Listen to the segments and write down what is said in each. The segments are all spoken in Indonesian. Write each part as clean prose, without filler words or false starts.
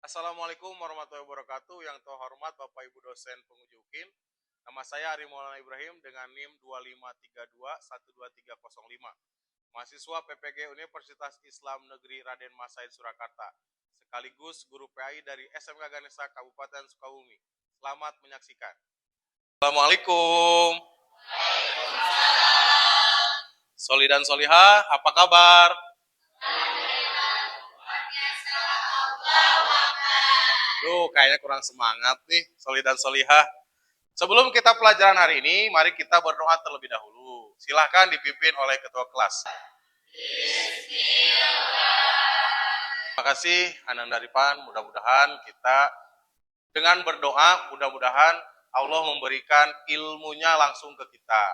Assalamualaikum warahmatullahi wabarakatuh. Yang terhormat Bapak Ibu dosen penguji UKIN. Nama saya Ari Maulana Ibrahim dengan NIM 2532123305. Mahasiswa PPG Universitas Islam Negeri Raden Masaid Surakarta. Sekaligus guru PAI dari SMK Ganesha Kabupaten Sukabumi. Selamat menyaksikan. Assalamualaikum. Soli dan Solihah, apa kabar? Duh, kayaknya kurang semangat nih, Soli dan Solihah. Sebelum kita pelajaran hari ini, mari kita berdoa terlebih dahulu. Silahkan dipimpin oleh ketua kelas. Terima kasih, Anang Daripan. Mudah-mudahan kita dengan berdoa, mudah-mudahan Allah memberikan ilmunya langsung ke kita.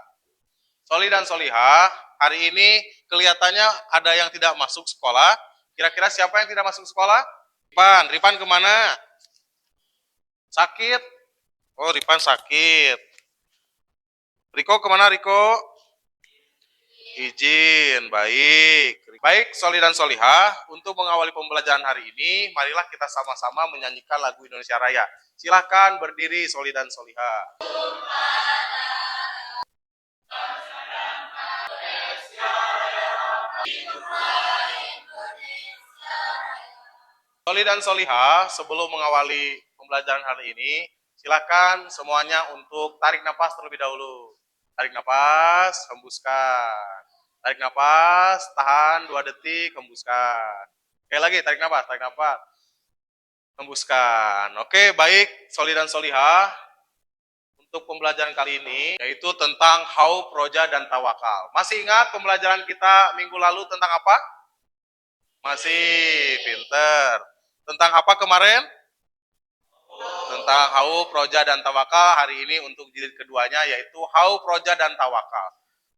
Soli dan Solihah, hari ini kelihatannya ada yang tidak masuk sekolah. Kira-kira siapa yang tidak masuk sekolah? Ripan kemana? Sakit? Oh, Ripan sakit. Riko kemana, Riko? Izin, baik. Baik, Soli dan Solihah, untuk mengawali pembelajaran hari ini, marilah kita sama-sama menyanyikan lagu Indonesia Raya. Silahkan berdiri, Soli dan Solihah. Soli dan Solihah, sebelum mengawali pembelajaran hari ini, silakan semuanya untuk tarik nafas terlebih dahulu. Tarik nafas, hembuskan. Tarik nafas, tahan 2 detik, hembuskan. Sekali lagi, tarik nafas, hembuskan. Oke, baik, Soli dan Solihah. Untuk pembelajaran kali ini, yaitu tentang haub, roja, dan tawakal. Masih ingat pembelajaran kita minggu lalu tentang apa? Masih, pinter. Tentang apa kemarin? Tentang haub, roja, dan tawakal. Hari ini untuk jilid keduanya yaitu haub, roja, dan tawakal.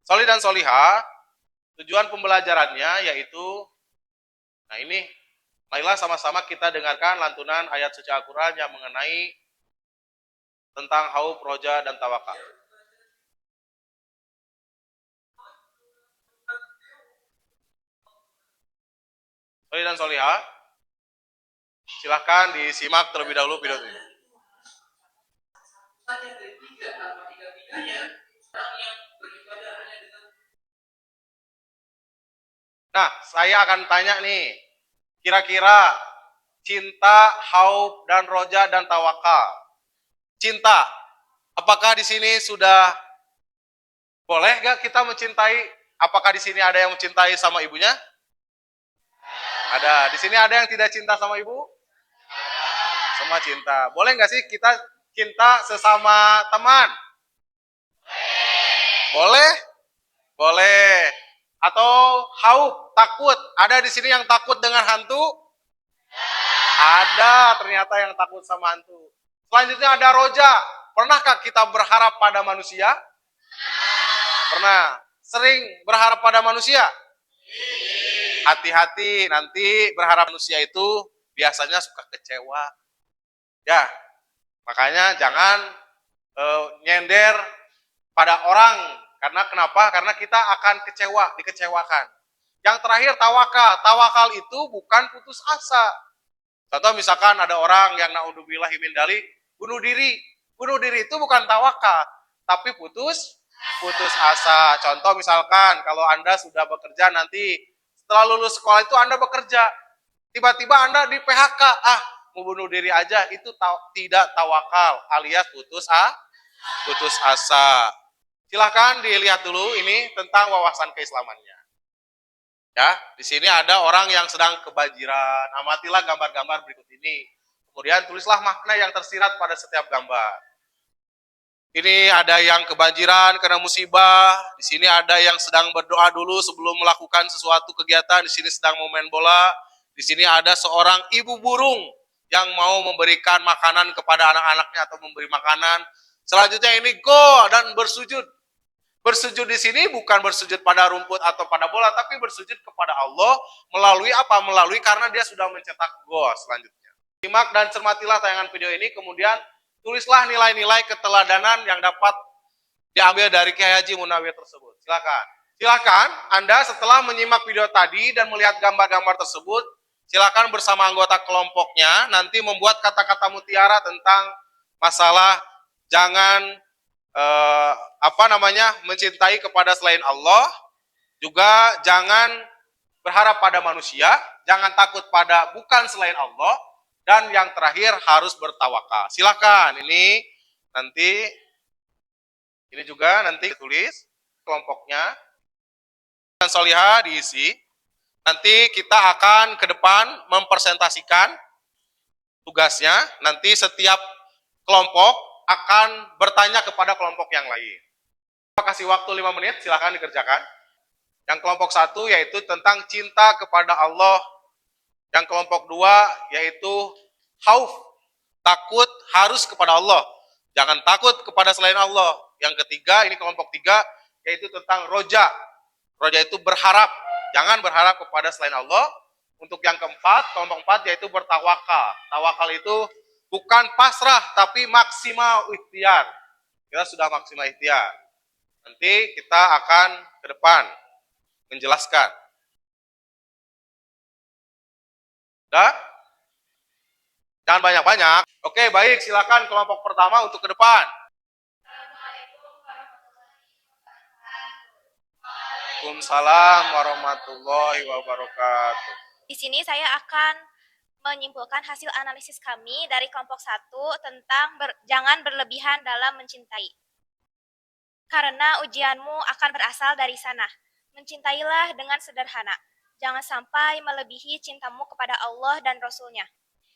Soli dan Solihah, tujuan pembelajarannya yaitu, nah ini, marilah sama-sama kita dengarkan lantunan ayat suci Al-Quran yang mengenai tentang haub, roja, dan tawakal. Soli dan Solihah, silahkan disimak terlebih dahulu video ini. Nah, saya akan tanya nih, kira-kira cinta, haub, dan roja, dan tawakal. Cinta, apakah di sini sudah boleh gak kita mencintai? Apakah di sini ada yang mencintai sama ibunya? Ada. Di sini ada yang tidak cinta sama ibu? Semua cinta. Boleh nggak sih kita cinta sesama teman? Boleh? Boleh. Atau haub, takut? Ada di sini yang takut dengan hantu? Ada ternyata yang takut sama hantu. Selanjutnya ada roja. Pernahkah kita berharap pada manusia? Pernah. Sering berharap pada manusia? Hati-hati, nanti berharap manusia itu biasanya suka kecewa. Ya, makanya jangan nyender pada orang. Karena kenapa? Karena kita akan kecewa, dikecewakan. Yang terakhir tawakal. Tawakal itu bukan putus asa. Contoh misalkan ada orang yang naudzubillahi min dzalik bunuh diri. Bunuh diri itu bukan tawakal, tapi putus asa. Contoh misalkan kalau Anda sudah bekerja nanti setelah lulus sekolah itu Anda bekerja, tiba-tiba Anda di PHK, mau bunuh diri aja, itu tidak tawakal, alias putus asa. Silahkan dilihat dulu ini tentang wawasan keislamannya. Ya, di sini ada orang yang sedang kebanjiran. Amatilah gambar-gambar berikut ini. Kemudian tulislah makna yang tersirat pada setiap gambar. Ini ada yang kebanjiran karena musibah. Di sini ada yang sedang berdoa dulu sebelum melakukan sesuatu kegiatan. Di sini sedang mau main bola. Di sini ada seorang ibu burung yang mau memberikan makanan kepada anak-anaknya atau memberi makanan. Selanjutnya ini go dan bersujud. Bersujud di sini bukan bersujud pada rumput atau pada bola, tapi bersujud kepada Allah melalui apa? Melalui karena dia sudah mencetak gol selanjutnya. Simak dan cermatilah tayangan video ini, kemudian tulislah nilai-nilai keteladanan yang dapat diambil dari Kiai Haji Munawir tersebut. Silakan. Silakan Anda setelah menyimak video tadi dan melihat gambar-gambar tersebut, silakan bersama anggota kelompoknya nanti membuat kata-kata mutiara tentang masalah jangan mencintai kepada selain Allah, juga jangan berharap pada manusia, jangan takut pada bukan selain Allah, dan yang terakhir harus bertawakal. Silakan ini juga nanti tulis kelompoknya dan solihah diisi. Nanti kita akan ke depan mempresentasikan tugasnya. Nanti setiap kelompok akan bertanya kepada kelompok yang lain. Kasih waktu 5 menit, silakan dikerjakan. Yang kelompok 1 yaitu tentang cinta kepada Allah. Yang kelompok 2 yaitu khauf, takut harus kepada Allah. Jangan takut kepada selain Allah. Yang ketiga, ini kelompok 3, yaitu tentang roja. Roja itu berharap. Jangan berharap kepada selain Allah. Untuk yang keempat, kelompok 4, yaitu bertawakal. Tawakal itu bukan pasrah, tapi maksimal ikhtiar. Kita sudah maksimal ikhtiar. Nanti kita akan ke depan menjelaskan. Udah? Jangan banyak-banyak. Oke, baik. Silakan kelompok pertama untuk ke depan. Waalaikumsalam warahmatullahi wabarakatuh. Di sini saya akan menyimpulkan hasil analisis kami dari kelompok 1 tentang jangan berlebihan dalam mencintai. Karena ujianmu akan berasal dari sana. Mencintailah dengan sederhana. Jangan sampai melebihi cintamu kepada Allah dan Rasul-Nya.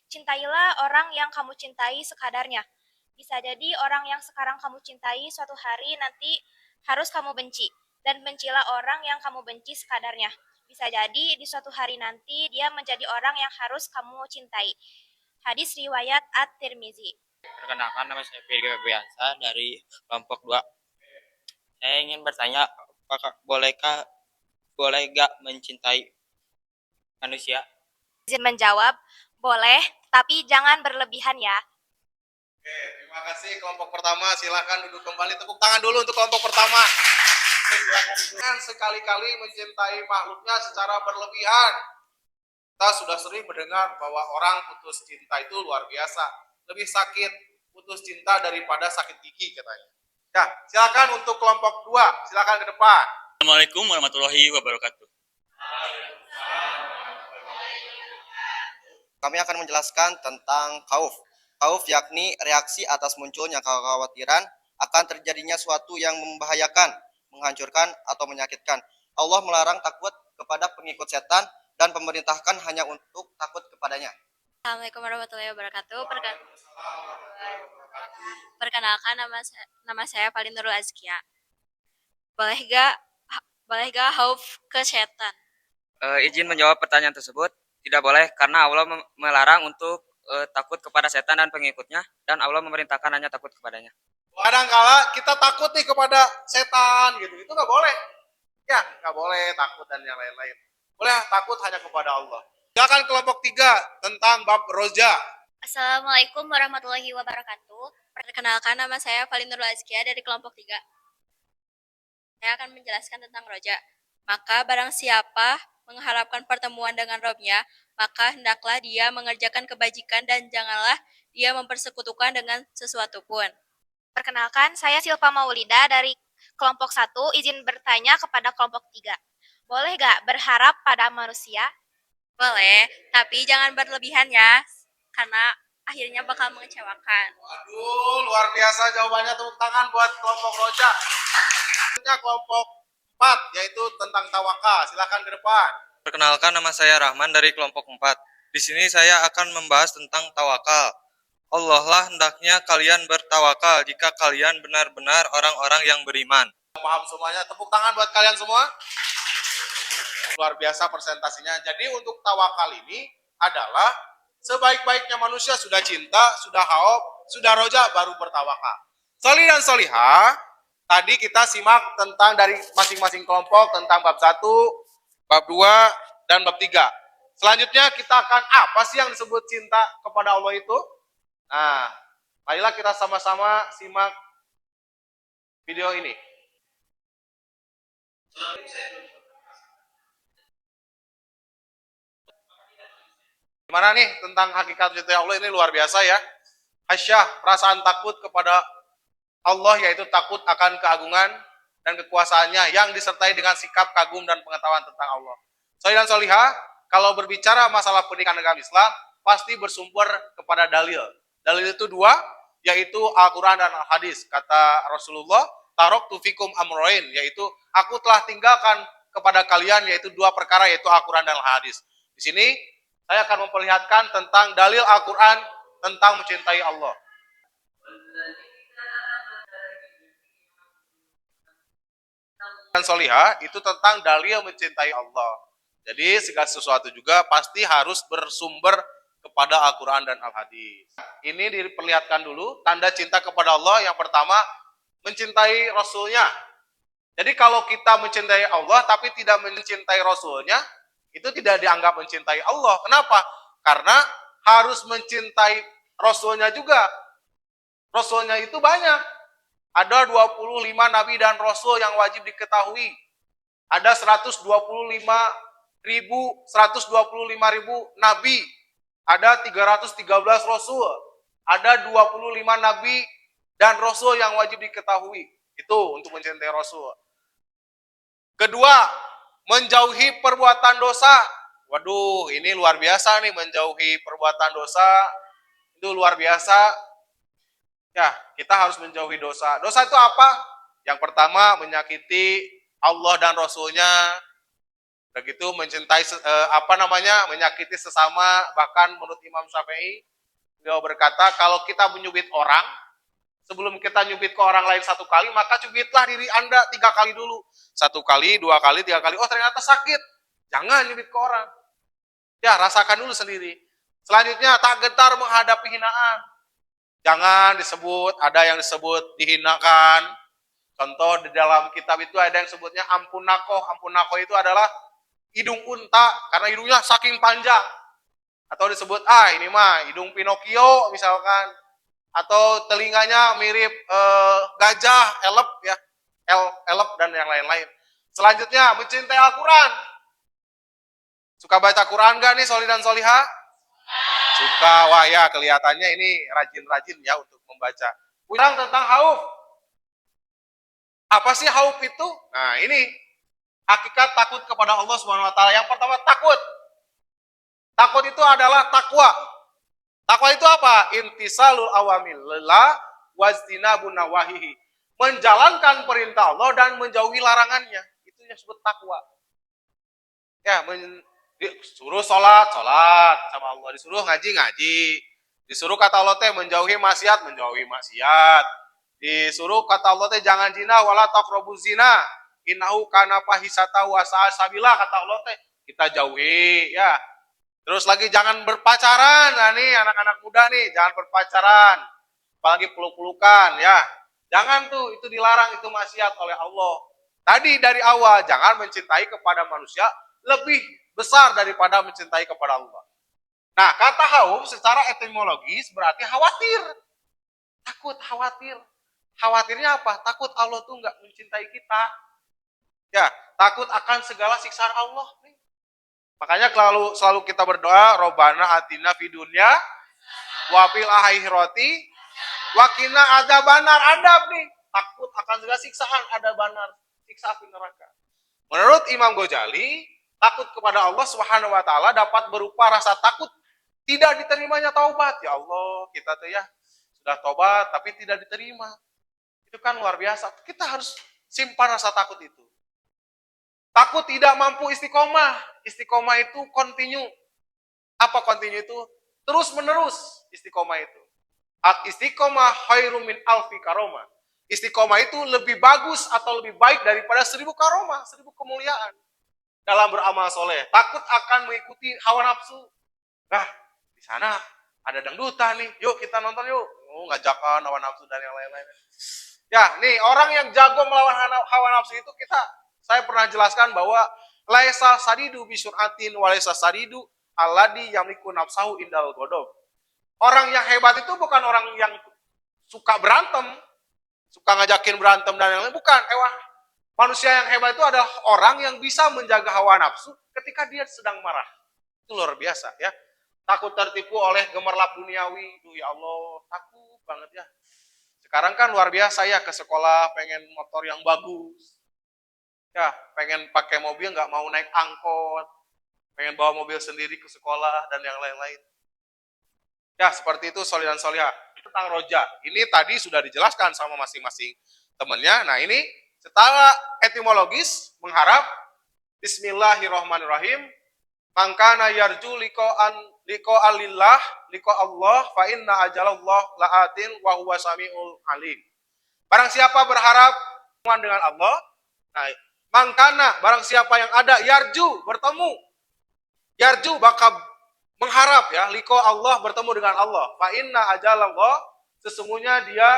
Cintailah orang yang kamu cintai sekadarnya. Bisa jadi orang yang sekarang kamu cintai suatu hari nanti harus kamu benci. Dan bencilah orang yang kamu benci sekadarnya. Bisa jadi di suatu hari nanti dia menjadi orang yang harus kamu cintai. Hadis riwayat At-Tirmizi. Perkenalkan, nama saya Firly Febriansa dari kelompok 2. Saya ingin bertanya, apakah boleh gak mencintai manusia? Izin menjawab, boleh, tapi jangan berlebihan ya. Oke, terima kasih kelompok pertama. Silakan duduk kembali. Tepuk tangan dulu untuk kelompok pertama. Jangan sekali-kali mencintai makhluknya secara berlebihan. Kita sudah sering mendengar bahwa orang putus cinta itu luar biasa. Lebih sakit putus cinta daripada sakit gigi katanya. Ya, silakan untuk kelompok 2. Silakan ke depan. Assalamualaikum warahmatullahi wabarakatuh. Kami akan menjelaskan tentang khauf. Khauf yakni reaksi atas munculnya kekhawatiran akan terjadinya suatu yang membahayakan, menghancurkan, atau menyakitkan. Allah melarang takut kepada pengikut setan dan memerintahkan hanya untuk takut kepadanya. Assalamualaikum warahmatullahi wabarakatuh. Perkenalkan, nama saya Falin Nurul Azkia. Boleh gak khauf ke setan? Izin menjawab pertanyaan tersebut. Tidak boleh, karena Allah melarang untuk takut kepada setan dan pengikutnya, dan Allah memerintahkan hanya takut kepadanya. Kadang-kala kita takut nih kepada setan gitu, itu nggak boleh. Ya, nggak boleh takut dan yang lain-lain. Boleh takut hanya kepada Allah. Silakan kelompok 3 tentang bab roja. Assalamualaikum warahmatullahi wabarakatuh. Perkenalkan, nama saya Falin Nurul Azkia dari kelompok 3. Saya akan menjelaskan tentang roja. Maka barang siapa mengharapkan pertemuan dengan Robnya, maka hendaklah dia mengerjakan kebajikan dan janganlah dia mempersekutukan dengan sesuatu pun. Perkenalkan, saya Silpa Maulida dari kelompok 1, izin bertanya kepada kelompok 3. Boleh gak berharap pada manusia? Boleh, tapi jangan berlebihan ya, karena akhirnya bakal mengecewakan. Waduh, luar biasa jawabannya. Tepuk tangan buat kelompok roja. Selanjutnya kelompok 4, yaitu tentang tawakal. Silakan ke depan. Perkenalkan, nama saya Rahman dari kelompok 4. Di sini saya akan membahas tentang tawakal. Allah lah hendaknya kalian bertawakal jika kalian benar-benar orang-orang yang beriman. Paham semuanya? Tepuk tangan buat kalian semua. Luar biasa presentasinya. Jadi untuk tawakal ini adalah sebaik-baiknya manusia sudah cinta, sudah khauf, sudah roja, baru bertawakal. Solih dan solihah, tadi kita simak tentang dari masing-masing kelompok tentang bab 1, bab 2, dan bab 3. Selanjutnya kita akan apa sih yang disebut cinta kepada Allah itu? Nah, marilah kita sama-sama simak video ini. Gimana nih tentang hakikat mencintai Allah ini luar biasa ya. Hasyah, perasaan takut kepada Allah yaitu takut akan keagungan dan kekuasaannya yang disertai dengan sikap kagum dan pengetahuan tentang Allah. Solih dan solihah, kalau berbicara masalah pendidikan agama Islam, pasti bersumber kepada dalil. Dalil itu dua, yaitu Al-Quran dan Al-Hadis. Kata Rasulullah, taraktu fikum amroin, yaitu aku telah tinggalkan kepada kalian yaitu dua perkara, yaitu Al-Quran dan Al-Hadis. Di sini saya akan memperlihatkan tentang dalil Al-Quran tentang mencintai Allah. Dan solihah itu tentang dalil mencintai Allah. Jadi segala sesuatu juga pasti harus bersumber kepada Al-Quran dan Al-Hadis. Ini diperlihatkan dulu tanda cinta kepada Allah. Yang pertama, mencintai Rasulnya. Jadi kalau kita mencintai Allah tapi tidak mencintai Rasulnya, itu tidak dianggap mencintai Allah. Kenapa? Karena harus mencintai Rasulnya juga. Rasulnya itu banyak. Ada 25 nabi dan rasul yang wajib diketahui. Ada 125 ribu nabi. Ada 313 rasul. Ada 25 nabi dan rasul yang wajib diketahui. Itu untuk mencintai Rasul. Kedua, menjauhi perbuatan dosa. Waduh, ini luar biasa nih, menjauhi perbuatan dosa. Itu luar biasa. Ya, kita harus menjauhi dosa. Dosa itu apa? Yang pertama, menyakiti Allah dan Rasulnya. Begitu mencintai menyakiti sesama. Bahkan menurut Imam Syafi'i, beliau berkata, kalau kita menyubit orang, sebelum kita nyubit ke orang lain satu kali, maka cubitlah diri Anda 3 kali dulu. 1 kali, 2 kali, 3 kali. Oh, ternyata sakit. Jangan nyubit ke orang. Ya, rasakan dulu sendiri. Selanjutnya, tak gentar menghadapi hinaan. Jangan disebut, ada yang disebut dihinakan. Contoh di dalam kitab itu ada yang sebutnya ampun nakoh. Ampun nakoh itu adalah hidung unta, karena hidungnya saking panjang. Atau disebut, ini mah hidung Pinocchio misalkan. Atau telinganya mirip gajah, elep ya. Elep dan yang lain-lain. Selanjutnya, mencintai Al-Quran. Suka baca Quran gak nih, solih dan solihah? Suka, wah ya kelihatannya ini rajin-rajin ya untuk membaca. Pulang tentang hauf. Apa sih hauf itu? Nah ini, hakikat takut kepada Allah Subhanahu Wa Taala. Yang pertama takut. Takut itu adalah takwa. Takwa itu apa? Intisalul awamilillah wajtinabun nawahihi. Menjalankan perintah Allah dan menjauhi larangannya. Itu yang disebut takwa. Ya, disuruh sholat sama Allah, disuruh ngaji, disuruh kata Allah teh menjauhi maksiat, disuruh kata Allah teh jangan zina wala taqrabuz zina, innahu kana fahisata wa sa'a sabila, kata Allah teh kita jauhi ya. Terus lagi jangan berpacaran, nah nih anak-anak muda nih jangan berpacaran, apalagi peluk-pelukan ya. Jangan tuh, itu dilarang, itu maksiat oleh Allah. Tadi dari awal jangan mencintai kepada manusia lebih besar daripada mencintai kepada Allah. Nah, kata khauf secara etimologis berarti khawatir. Takut, khawatir. Khawatirnya apa? Takut Allah tuh nggak mencintai kita. Ya, takut akan segala siksaan Allah. Makanya selalu kita berdoa, Robbana atina fid dunya wa fil akhirati wa qina adzabannar. Adab nih, takut akan segala siksaan, adzabannar, siksa api neraka. Menurut Imam Ghazali, takut kepada Allah Subhanahu Wa Taala dapat berupa rasa takut tidak diterimanya taubat. Ya Allah, kita tuh ya sudah taubat tapi tidak diterima. Itu kan luar biasa. Kita harus simpan rasa takut itu. Takut tidak mampu istiqomah. Istiqomah itu continue. Apa continue itu? Terus menerus istiqomah itu. Istiqomah khairum min alfi karomah. Istiqomah itu lebih bagus atau lebih baik daripada 1000 karomah, 1000 kemuliaan. Dalam beramal soleh, takut akan mengikuti hawa nafsu. Nah, di sana ada dangdutan nih, yuk kita nonton yuk. Ngajakan hawa nafsu dan yang lain-lain. Ya, nih orang yang jago melawan hawa nafsu itu saya pernah jelaskan bahwa laisa sadidu bisyuratin walaisa sadidu alladhi yamliku nafsahu indal godob. Orang yang hebat itu bukan orang yang suka berantem, suka ngajakin berantem dan yang lain, bukan. Manusia yang hebat itu adalah orang yang bisa menjaga hawa nafsu ketika dia sedang marah. Itu luar biasa ya. takut tertipu oleh gemerlap duniawi. Duh ya Allah, takut banget ya. Sekarang kan luar biasa ya, ke sekolah pengen motor yang bagus. Ya, pengen pakai mobil nggak mau naik angkot. Pengen bawa mobil sendiri ke sekolah dan yang lain-lain. Ya, seperti itu solih dan solihah. Tentang roja, ini tadi sudah dijelaskan sama masing-masing temannya. Nah, ini secara etimologis mengharap Bismillahirrahmanirrahim. Mangkana yarju liko alillah liko Allah fa inna ajalallah laatin wa huwa samiul alim. Barang siapa berharap dengan Allah, nah, mangkana barang siapa yang ada yarju bertemu, yarju bakal mengharap ya liko Allah bertemu dengan Allah. Fa inna ajalallah, sesungguhnya dia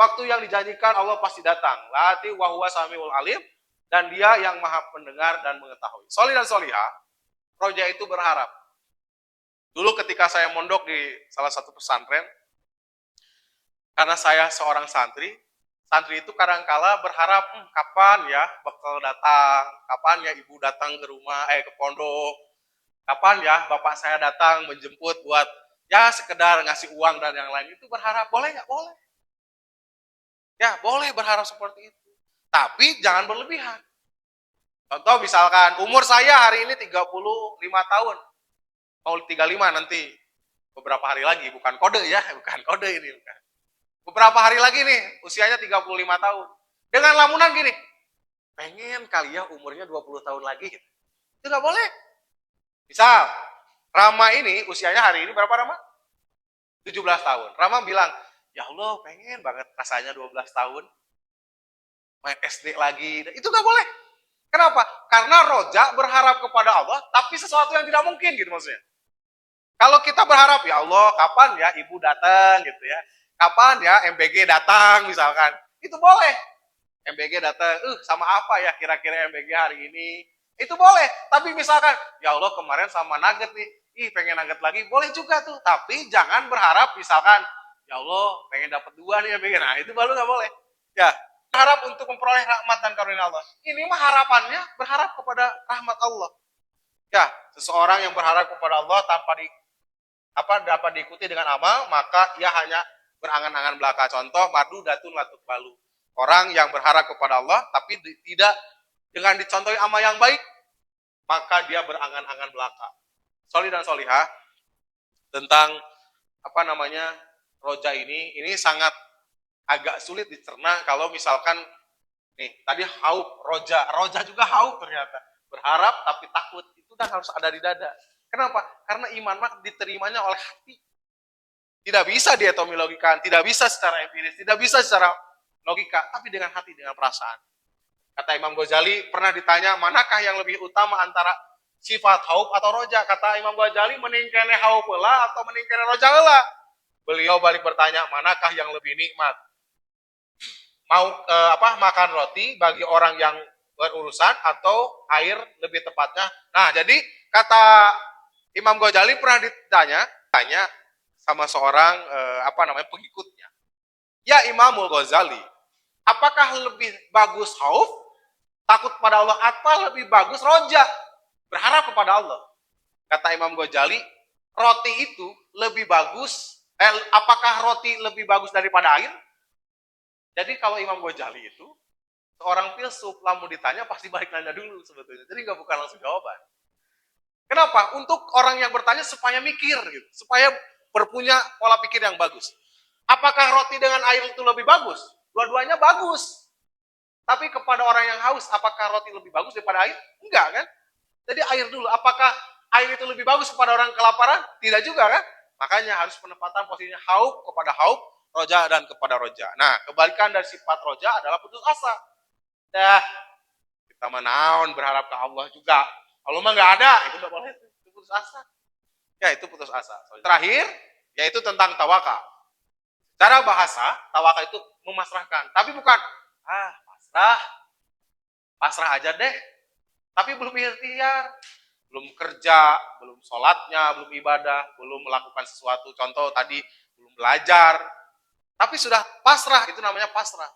waktu yang dijanjikan Allah pasti datang. Laati wa huwa samiul alim, dan dia yang maha pendengar dan mengetahui. Solih dan solihah, roja itu berharap. Dulu ketika saya mondok di salah satu pesantren, karena saya seorang santri itu kadangkala berharap, kapan ya bakal datang, kapan ya ibu datang ke rumah, ke pondok, kapan ya bapak saya datang menjemput buat ya sekedar ngasih uang dan yang lain. Itu berharap, boleh nggak? Boleh. Ya, boleh berharap seperti itu. Tapi jangan berlebihan. Contoh misalkan umur saya hari ini 35 tahun. Mau 35 nanti. Beberapa hari lagi, bukan kode ya, bukan kode ini. Bukan. Beberapa hari lagi nih, usianya 35 tahun. Dengan lamunan gini, pengen kali ya umurnya 20 tahun lagi. Itu nggak boleh. Misal, Rama ini usianya hari ini berapa Rama? 17 tahun. Rama bilang, ya Allah pengen banget rasanya 12 tahun. Main SD lagi. Itu nggak boleh. Kenapa? Karena roja berharap kepada Allah, tapi sesuatu yang tidak mungkin gitu maksudnya. Kalau kita berharap, ya Allah, kapan ya ibu datang gitu ya. Kapan ya MBG datang misalkan. Itu boleh. MBG datang, sama apa ya kira-kira MBG hari ini. Itu boleh. Tapi misalkan, ya Allah kemarin sama nugget nih. Pengen nugget lagi. Boleh juga tuh. Tapi jangan berharap misalkan, ya Allah pengen dapat 2 nih MBG. Nah itu baru nggak boleh. Ya. Berharap untuk memperoleh rahmat dan karunia Allah. Ini mah harapannya berharap kepada rahmat Allah. Ya, seseorang yang berharap kepada Allah tanpa dapat diikuti dengan amal, maka ia hanya berangan-angan belaka. Contoh, madu datun latuk balu. Orang yang berharap kepada Allah tapi tidak dengan dicontohi amal yang baik, maka dia berangan-angan belaka. Solih dan solihah tentang roja ini sangat agak sulit dicerna kalau misalkan nih tadi roja juga haub ternyata, berharap tapi takut, itu kan harus ada di dada. Kenapa? Karena iman mah diterimanya oleh hati, tidak bisa dietimologikan, tidak bisa secara empiris, tidak bisa secara logika, tapi dengan hati, dengan perasaan. Kata Imam Ghazali, pernah ditanya manakah yang lebih utama antara sifat haub atau roja? Kata Imam Ghazali, meningkene haub heula atau meningkene roja heula. Beliau balik bertanya, manakah yang lebih nikmat? Mau makan roti bagi orang yang berurusan atau air lebih tepatnya. Nah, jadi kata Imam Ghazali pernah ditanya sama seorang pengikutnya. Ya Imamul Ghazali, apakah lebih bagus khauf, takut pada Allah, atau lebih bagus roja, berharap kepada Allah? Kata Imam Ghazali, roti itu lebih bagus, apakah roti lebih bagus daripada air? Jadi kalau Imam Ghazali itu, seorang filsuf, lamun ditanya pasti balik nanya dulu sebetulnya. Jadi nggak bukan langsung jawaban. Kenapa? Untuk orang yang bertanya supaya mikir, gitu, supaya berpunya pola pikir yang bagus. Apakah roti dengan air itu lebih bagus? Dua-duanya bagus. Tapi kepada orang yang haus, apakah roti lebih bagus daripada air? Enggak kan? Jadi air dulu. Apakah air itu lebih bagus kepada orang kelaparan? Tidak juga kan? Makanya harus penempatan posisinya haub kepada haub, roja dan kepada roja. Nah, kebalikan dari sifat roja adalah putus asa. Kita menaun berharap ke Allah juga. Allah mah nggak ada, itu nggak boleh. Itu putus asa. Ya, itu putus asa. Terakhir, yaitu tentang tawakal. Cara bahasa, tawakal itu memasrahkan. Tapi bukan, pasrah aja deh. Tapi belum ikhtiar, belum kerja, belum sholatnya, belum ibadah, belum melakukan sesuatu. Contoh tadi, belum belajar. Tapi sudah pasrah, itu namanya pasrah.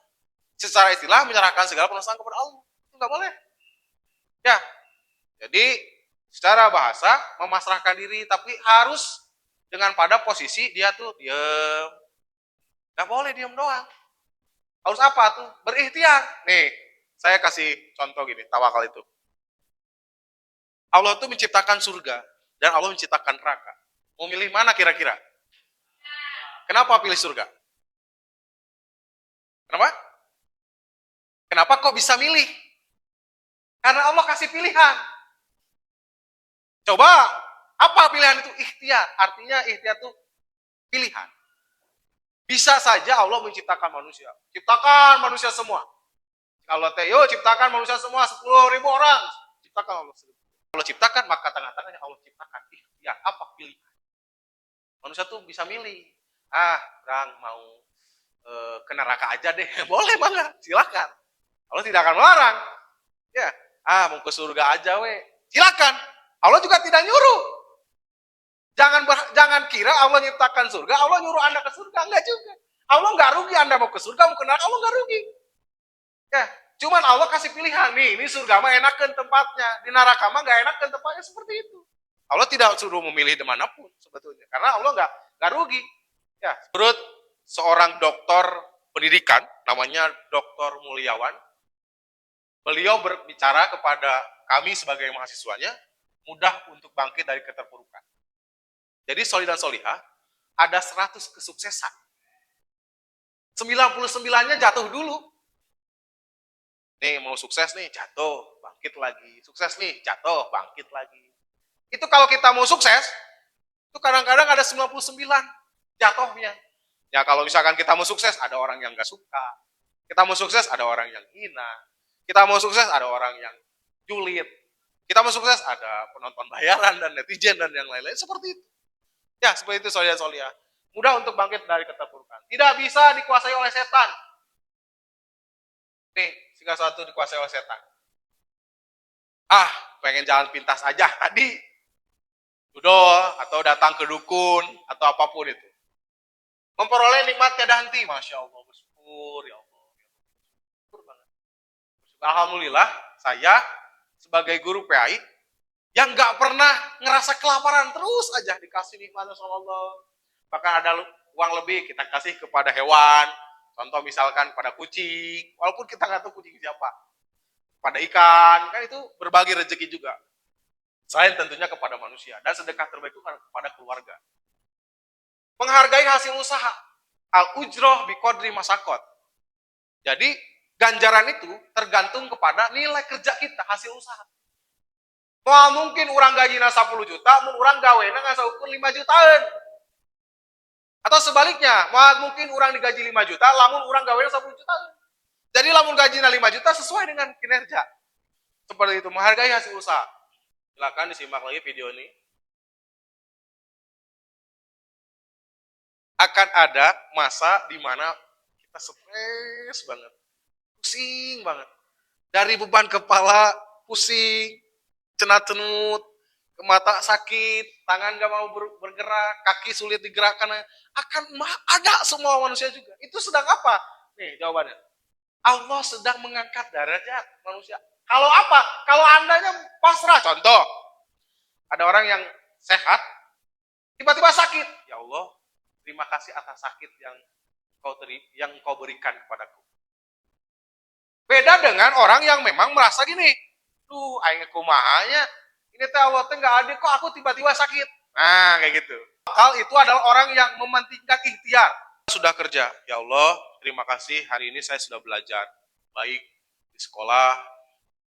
Secara istilah menyerahkan segala perasaan kepada Allah. Itu nggak boleh. Ya, jadi secara bahasa memasrahkan diri, tapi harus dengan pada posisi dia tuh diem. Gak boleh diem doang. Harus apa tuh? Berikhtiar. Nih, saya kasih contoh gini, tawakal itu. Allah tuh menciptakan surga dan Allah menciptakan neraka. Mau milih mana kira-kira? Kenapa pilih surga? Kenapa? Kenapa kok bisa milih? Karena Allah kasih pilihan. Coba, apa pilihan itu? Ikhtiar. Artinya ikhtiar itu pilihan. Bisa saja Allah menciptakan manusia. Ciptakan manusia semua. Allah teh, yuk ciptakan manusia semua 10.000 orang. Ciptakan Allah 1000. Allah ciptakan, maka tengah-tengahnya Allah ciptakan ikhtiar. Apa pilihan? Manusia tuh bisa milih. Orang mau ke neraka aja deh. Boleh banget, silakan. Allah tidak akan melarang. Ya, mau ke surga aja silakan. Allah juga tidak nyuruh. Jangan kira Allah nyiptakan surga, Allah nyuruh Anda ke surga. Enggak juga. Allah nggak rugi Anda mau ke surga, mau ke neraka, Allah nggak rugi. Ya, cuman Allah kasih pilihan. Nih, ini surga mah enakan tempatnya. Di neraka mah nggak enakan tempatnya, seperti itu. Allah tidak suruh memilih dimanapun sebetulnya. Karena Allah nggak rugi. Ya, menurut seorang dokter pendidikan, namanya Dr. Mulyawan, beliau berbicara kepada kami sebagai mahasiswanya, mudah untuk bangkit dari keterpurukan. Jadi soli dan solihah, ada 100 kesuksesan. 99-nya jatuh dulu. Nih mau sukses nih, jatuh, bangkit lagi. Sukses nih, jatuh, bangkit lagi. Itu kalau kita mau sukses, itu kadang-kadang ada 99 jatuhnya. Ya kalau misalkan kita mau sukses, ada orang yang gak suka. Kita mau sukses, ada orang yang hina. Kita mau sukses, ada orang yang julid. Kita mau sukses, ada penonton bayaran dan netizen dan yang lain-lain. Seperti itu. Ya, seperti itu solia-solia. Mudah untuk bangkit dari keterpurukan. Tidak bisa dikuasai oleh setan. Nih, segala sesuatu dikuasai oleh setan. Pengen jalan pintas aja tadi. Dudol, atau datang ke dukun, atau apapun itu. Memperoleh nikmat tiada henti. Masya Allah, bersyukur, ya Allah. Bersyukur banget. Alhamdulillah, saya sebagai guru PAI, yang nggak pernah ngerasa kelaparan, terus aja dikasih nikmatnya sama Allah. Bahkan ada uang lebih kita kasih kepada hewan, contoh misalkan pada kucing, walaupun kita nggak tahu kucing siapa, pada ikan, kan itu berbagi rezeki juga. Selain tentunya kepada manusia, dan sedekah terbaik itu kepada keluarga. Menghargai hasil usaha, al-ujroh biqadri masakot. Jadi ganjaran itu tergantung kepada nilai kerja kita, hasil usaha. Wah mungkin orang gajinya 10 juta, orang gawena nggak seukur 5 jutaan. Atau sebaliknya, wah mungkin orang digaji 5 juta, lamun orang gawena 10 jutaan. Jadi lamun gajinya 5 juta sesuai dengan kinerja. Seperti itu, menghargai hasil usaha. Silakan disimak lagi video ini. Akan ada masa di mana kita stres banget, pusing banget. Dari beban kepala, pusing, cenut-cenut, ke mata sakit, tangan gak mau bergerak, kaki sulit digerakkan, akan ada semua manusia juga. Itu sedang apa? Nih jawabannya. Allah sedang mengangkat derajat manusia. Kalau apa? Kalau andanya pasrah. Contoh, ada orang yang sehat, tiba-tiba sakit. Ya Allah, terima kasih atas sakit yang kau berikan kepadaku. Beda dengan orang yang memang merasa gini, aing kumahanya, ini teh Allah teh nggak adil kok aku tiba-tiba sakit. Nah, kayak gitu. Akal itu adalah orang yang mementingkan ikhtiar. Sudah kerja, ya Allah, terima kasih hari ini saya sudah belajar baik di sekolah,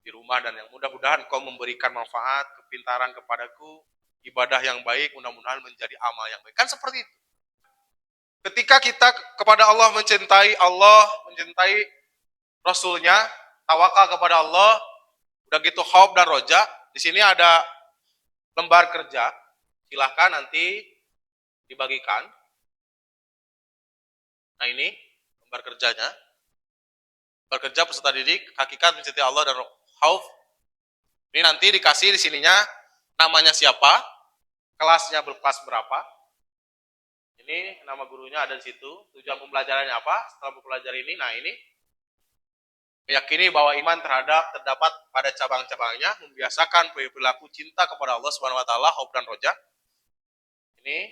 di rumah, dan yang mudah-mudahan kau memberikan manfaat, kepintaran kepadaku, ibadah yang baik, mudah-mudahan menjadi amal yang baik. Kan seperti itu. Ketika kita kepada Allah, mencintai Rasulnya, tawakal kepada Allah, udah gitu khauf dan roja. Di sini ada lembar kerja, silahkan nanti dibagikan. Nah ini lembar kerjanya. Lembar kerja peserta didik, hakikat mencintai Allah dan khauf. Ini nanti dikasih di sininya namanya siapa, kelasnya berkelas berapa. Ini nama gurunya ada di situ, tujuan pembelajarannya apa, setelah mempelajari ini, nah ini Meyakini bahwa iman terdapat pada cabang-cabangnya, membiasakan perilaku cinta kepada Allah Subhanahu wa taala, khauf dan roja. Ini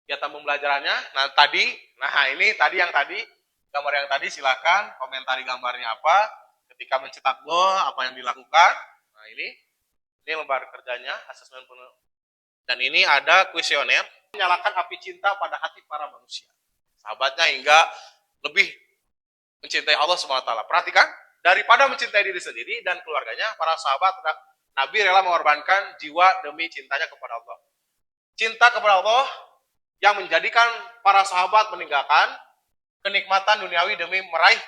kegiatan pembelajarannya. Ini tadi gambar yang tadi, silakan komentari gambarnya apa, ketika mencetak gol apa yang dilakukan. Nah, ini lembar kerjanya, asesmen penuh. Dan ini ada kuesioner menyalakan api cinta pada hati para manusia, sahabatnya, hingga lebih mencintai Allah Subhanahu wa taala. Perhatikan, daripada mencintai diri sendiri dan keluarganya, para sahabat Nabi rela mengorbankan jiwa demi cintanya kepada Allah. Cinta kepada Allah yang menjadikan para sahabat meninggalkan kenikmatan duniawi demi meraih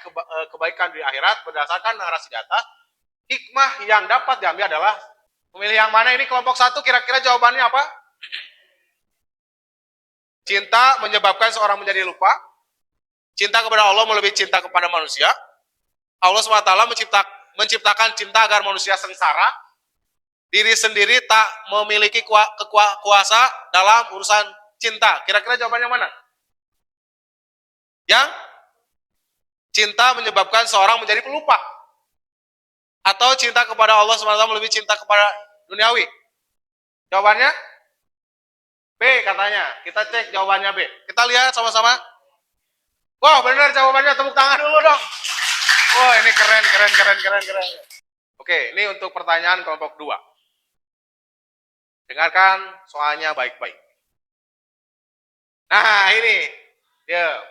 kebaikan di akhirat. Berdasarkan narasi di atas, hikmah yang dapat diambil adalah memilih yang mana. Ini kelompok 1, kira-kira jawabannya apa? Cinta menyebabkan seorang menjadi lupa. Cinta kepada Allah melebihi cinta kepada manusia. Allah SWT menciptakan cinta agar manusia sengsara. Diri sendiri tak memiliki kuasa dalam urusan cinta. Kira-kira jawabannya mana? Yang cinta menyebabkan seorang menjadi pelupa. Atau cinta kepada Allah SWT melebihi cinta kepada duniawi? Jawabannya B katanya. Kita cek jawabannya B. Kita lihat sama-sama. Wah, benar jawabannya, tepuk tangan dulu dong. Wah, ini keren. Oke, ini untuk pertanyaan kelompok 2. Dengarkan soalnya baik-baik. Nah, ini. Ya.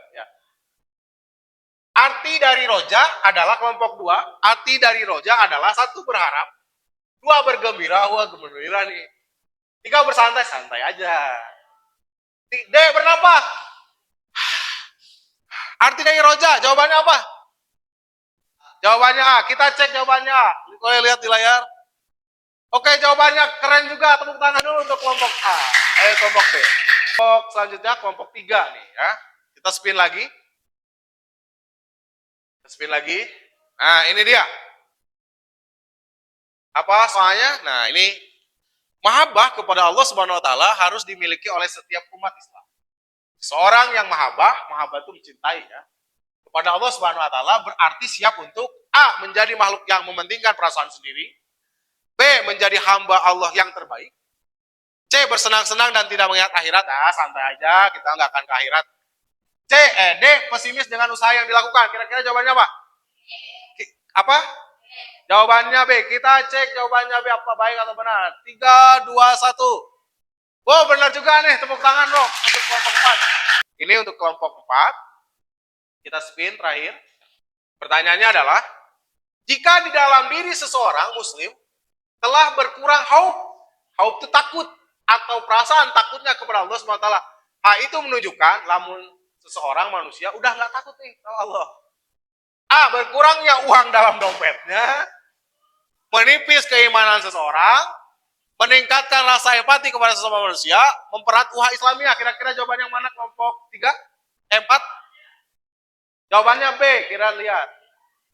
Arti dari roja adalah kelompok 2. Arti dari roja adalah 1 berharap, 2 bergembira. Wah, gembira nih. 3 bersantai-santai aja. D bernapas. Arti dari roja, jawabannya apa? Jawabannya A. Kita cek jawabannya A. Boleh lihat di layar. Oke, jawabannya keren juga. Tepuk tangan dulu untuk kelompok A. Kelompok B. Kelompok selanjutnya kelompok 3 nih ya. Kita spin lagi. Nah, ini dia. Apa soalnya? Nah, ini mahabbah kepada Allah Subhanahu wa taala harus dimiliki oleh setiap umat Islam. Seorang yang mahabbah itu mencintai ya, kepada Allah Subhanahu wa taala berarti siap untuk A. menjadi makhluk yang mementingkan perasaan sendiri, B. menjadi hamba Allah yang terbaik, C. bersenang-senang dan tidak mengingat akhirat. Santai aja, kita nggak akan ke akhirat. D. pesimis dengan usaha yang dilakukan. Kira-kira jawabannya apa? Apa? Jawabannya B. Kita cek jawabannya B apa baik atau benar. 3, 2, 1. Wow, benar juga nih. Tepuk tangan dong untuk kelompok 4. Ini untuk kelompok 4. Kita spin terakhir. Pertanyaannya adalah, jika di dalam diri seseorang muslim telah berkurang hauf itu takut atau perasaan takutnya kepada Allah SWT, hal itu menunjukkan lamun seseorang manusia udah nggak takut nih sama Allah. A. Berkurangnya uang dalam dompetnya, menipis keimanan seseorang, meningkatkan rasa empati kepada sesama manusia, mempererat ukhuwah Islamiyah. Kira-kira jawaban yang mana kelompok 4? Jawabannya B. Kira lihat.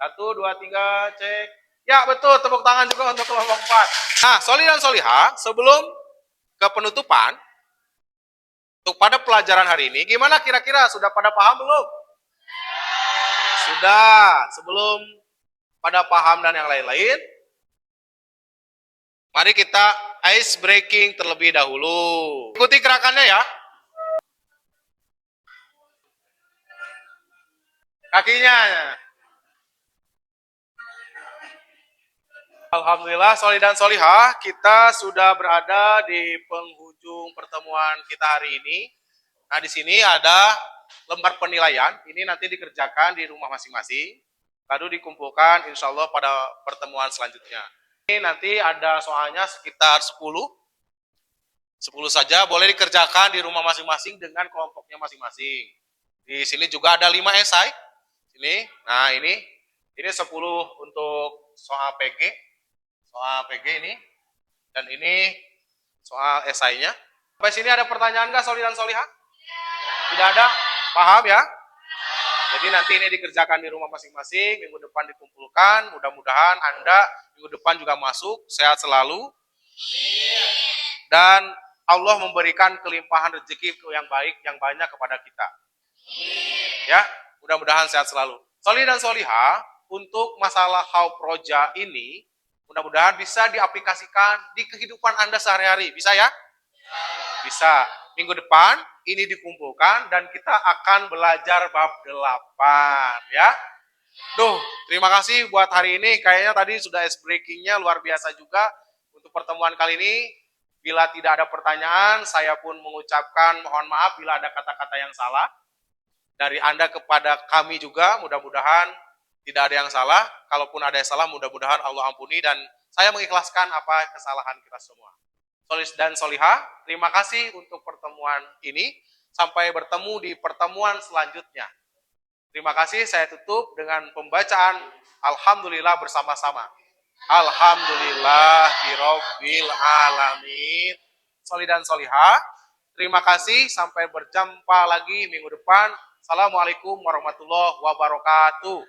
1, 2, 3, cek. Ya, betul. Tepuk tangan juga untuk kelompok 4. Nah, soli dan soliha, sebelum ke penutupan, untuk pada pelajaran hari ini, gimana kira-kira? Sudah pada paham belum? Sudah. Sebelum pada paham dan yang lain-lain, mari kita ice breaking terlebih dahulu. Ikuti gerakannya ya. Kakinya. Alhamdulillah, soli dan solihah, kita sudah berada di penghujung pertemuan kita hari ini. Nah, di sini ada lembar penilaian. Ini nanti dikerjakan di rumah masing-masing. Lalu dikumpulkan insya Allah pada pertemuan selanjutnya. Ini nanti ada soalnya sekitar 10 saja, boleh dikerjakan di rumah masing-masing dengan kelompoknya masing-masing. Di sini juga ada 5 esai. Ini, nah ini 10 untuk soal PG ini, dan ini soal esainya. Sampai sini ada pertanyaan nggak, soli dan solihah? Tidak ada? Paham ya? Jadi nanti ini dikerjakan di rumah masing-masing, minggu depan dikumpulkan, mudah-mudahan Anda minggu depan juga masuk, sehat selalu. Dan Allah memberikan kelimpahan rezeki yang baik, yang banyak kepada kita. Ya, mudah-mudahan sehat selalu. Solih dan solihah, untuk masalah haul proja ini, mudah-mudahan bisa diaplikasikan di kehidupan Anda sehari-hari. Bisa ya? Bisa. Minggu depan ini dikumpulkan dan kita akan belajar bab 8 ya. Duh, terima kasih buat hari ini. Kayaknya tadi sudah ice breaking-nya luar biasa juga untuk pertemuan kali ini. Bila tidak ada pertanyaan, saya pun mengucapkan mohon maaf bila ada kata-kata yang salah. Dari Anda kepada kami juga, mudah-mudahan tidak ada yang salah. Kalaupun ada yang salah, mudah-mudahan Allah ampuni dan saya mengikhlaskan apa kesalahan kita semua. Solis dan solihah, terima kasih untuk pertemuan ini. Sampai bertemu di pertemuan selanjutnya. Terima kasih, saya tutup dengan pembacaan Alhamdulillah bersama-sama. Alhamdulillahirabbil alamin. Solih dan solihah, terima kasih, sampai berjumpa lagi minggu depan. Assalamualaikum warahmatullahi wabarakatuh.